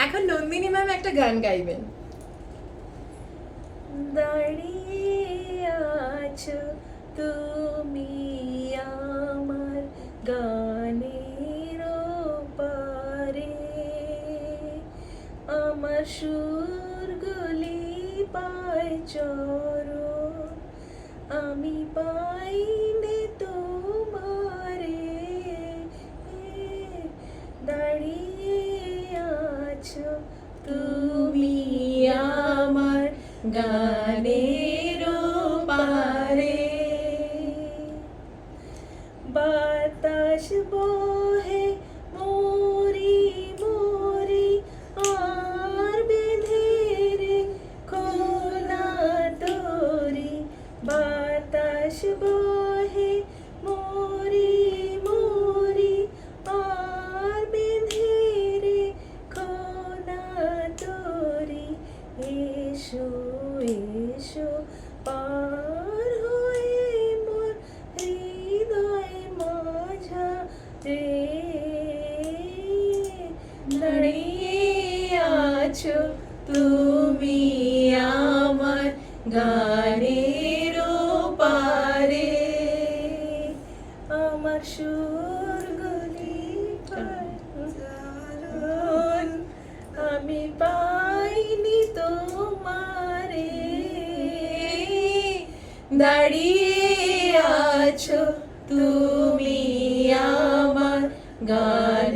এখন নন্দিনী ম্যাম একটা গান গাইবেন। দাঁড়িয়ে আছো তুমি আমার গানের পারে, আমার সুরগুলি পায় চরণ, আমি পাইনে তোমারে। দাঁড়িয়ে আছো তুমি আমার গানের পারে, বাতাস বহে মরি মরি আর বেঁধে রে খোলা তোরি, বাতাস বহে মরি মরি আর বেঁধে রে খোলা তোরি, এসো এসো পার হয়ে মোর হৃদয় মাঝারে। দাঁড়িয়ে আছো তুমি আমার গানের পারে, আমার সুরগুলি পায় চরণ, আমি পাইনি তোমারে। দাঁড়িয়ে আছো তুমি আমার গান